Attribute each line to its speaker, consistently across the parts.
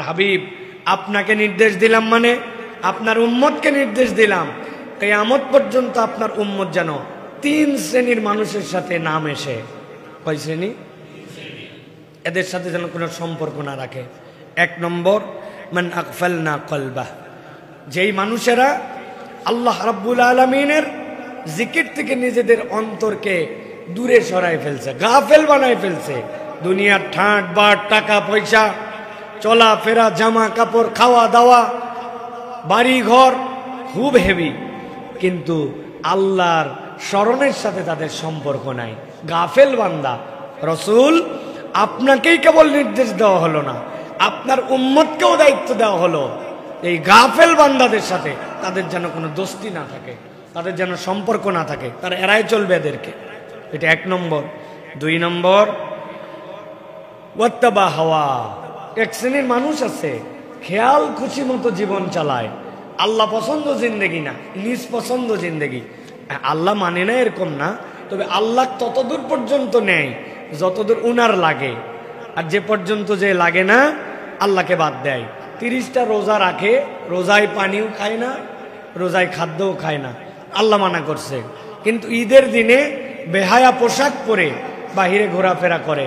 Speaker 1: হাবিব আপনাকে নির্দেশ দিলাম, মানে আপনার উম্মতকে নির্দেশ দিলাম, কিয়ামত পর্যন্ত আপনার উম্মত যেন 3 শ্রেণীর মানুষের সাথে না মেশে। কয় শ্রেণী? এদের সাথে যেন কোনো সম্পর্ক না রাখে। 1 নম্বর, মান আগফালনা কলবাহ, যেই মানুষেরা আল্লাহ রাব্বুল আলামিনের জিকির থেকে নিজেদের অন্তরকে দূরে সরাই ফেলছে, গাফেল বানাই ফেলছে। দুনিয়ার ঠাট বাট, টাকা পয়সা, চলাফেরা, জামা কাপড়, খাওয়া দাওয়া, বাড়ি ঘর খুব হেভি, কিন্তু আল্লাহর স্মরণের সাথে তাদের সম্পর্ক নাই, গাফেল বান্দা। রসুল আপনাকেই কেবল নির্দেশ দেওয়া হলো না, আপনার উম্মতকেও দায়িত্ব দেওয়া হলো, এই গাফেল বান্দাদের সাথে তাদের যেন কোনো দোস্তি না থাকে, তাদের যেন সম্পর্ক না থাকে, তারা এড়াই চলবে এদেরকে। এটা 1 নম্বর। 2 নম্বর, ওয়াত্তাবা হাওয়া, এক শ্রেণীর মানুষ আছে খেয়াল খুশি মতো জীবন চালায়, আল্লাহ পছন্দ জিন্দেগি না, নিজ পছন্দ জিন্দেগি। আল্লাহ মানে না এরকম না, তবে আল্লাহ ততদূর পর্যন্ত নেয় যতদূর উনার লাগে, আর যে পর্যন্ত যে লাগে না আল্লাহকে বাদ দেয়। 30টা রোজা রাখে, রোজায় পানিও খায় না, রোজায় খাদ্যও খায় না, আল্লাহ মানা করছে। কিন্তু ঈদের দিনে বেহায়া পোশাক পরে বাহিরে ঘোরাফেরা করে,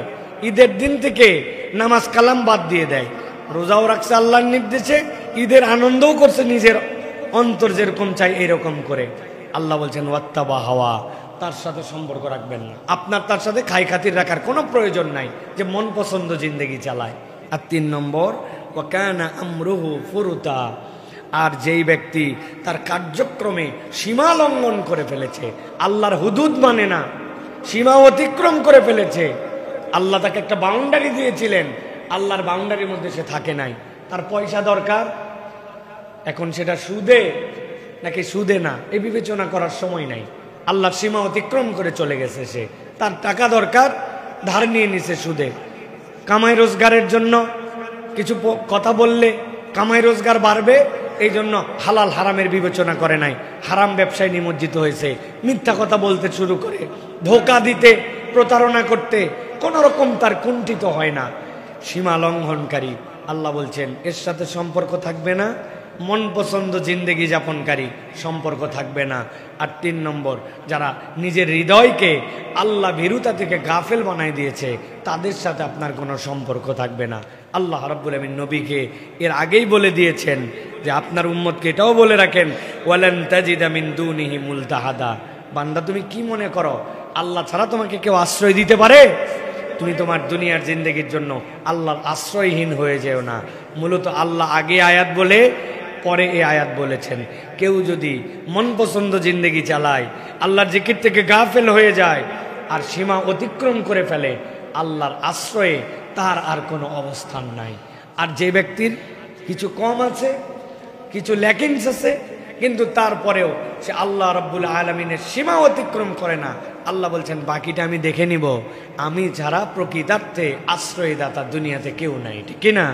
Speaker 1: ঈদের দিন থেকে নামাজ কালাম বাদ দিয়ে দেয়, রোজাও রাখছে আল্লাহর নির্দেশে, ঈদের আনন্দও করছে নিজের অন্তর যেরকম চাই এরকম করে। আল্লাহ বলছেন ওয়াত্তাবা হাওয়া, তার সাথে সম্পর্ক রাখবেন না, আপনার তার সাথে খাই খাতির রাখার কোনো প্রয়োজন নাই, যে মন পছন্দ জিন্দেগি চালায়। আর 3 নম্বর, ওয়াকানা আমরুহু ফুরুতা, আর যেই ব্যক্তি তার কার্যক্রমে সীমা লঙ্ঘন করে ফেলেছে, আল্লাহর হুদুদ মানে না, সীমা অতিক্রম করে ফেলেছে। আল্লাহ তাকে একটা বাউন্ডারি দিয়েছিলেন, আল্লাহর বাউন্ডারির মধ্যে সে থাকে নাই, তার পয়সা দরকার, এখন সেটা সুদে নাকি সুদে না এই বিবেচনা করার সময় নাই, আল্লাহর সীমা অতিক্রম করে চলে গেছে সে, তার টাকা দরকার, ধার নিয়ে নিছে সুদে। কামাই রোজগারের জন্য কিছু কথা বললে কামাই রোজগার বাড়বে, এই জন্য হালাল হারামের বিবেচনা করে নাই, হারাম ব্যবসায় নিমজ্জিত হয়েছে, মিথ্যা কথা বলতে শুরু করে, ধোঁকা দিতে, প্রতারণা করতে কোনো রকম তার কুণ্ঠিত হয় না, সীমা লঙ্ঘনকারী। আল্লাহ বলছেন এর সাথে সম্পর্ক থাকবে না, মন পছন্দ জিন্দেগি যাপনকারী সম্পর্ক থাকবে না। আর 3 নম্বর, যারা নিজের হৃদয়কে আল্লাহ ভীরুতা থেকে গাফেল বানাই দিয়েছে, তাদের সাথে আপনার কোনো সম্পর্ক থাকবে না। আল্লাহ রাব্বুল আমিন নবীকে এর আগেই বলে দিয়েছেন যে আপনার উম্মতকে এটাও বলে রাখেন, ওয়ালান তাজিদা মিন দুনিহি মুলতাহাদা, বান্দা তুমি কি মনে করো আল্লাহ ছাড়া তোমাকে কেউ আশ্রয় দিতে পারে? তুমি তোমার দুনিয়ার জিন্দেগির জন্য আল্লাহর আশ্রয়হীন হয়ে যেও না। মূলত আল্লাহ আগে আয়াত বলে পরে এই আয়াত বলেছেন, কেউ যদি মন পছন্দ জিন্দেগি চালায়, আল্লাহর জিকির থেকে গাফেল হয়ে যায় আর সীমা অতিক্রম করে ফেলে, আল্লাহর আশ্রয়ে তার আর কোনো অবস্থান নাই। আর যে ব্যক্তির কিছু কম আছে, কিছু ল্যাকিংস আছে, কিন্তু তারপরেও সে আল্লাহ রাব্বুল আলামিনের সীমা অতিক্রম করে না, আল্লাহ বলছেন বাকিটা আমি দেখে নিব, আমি ছাড়া প্রকৃতার্থে আশ্রয়দাতা দুনিয়াতে কেউ নাই, ঠিক কিনা?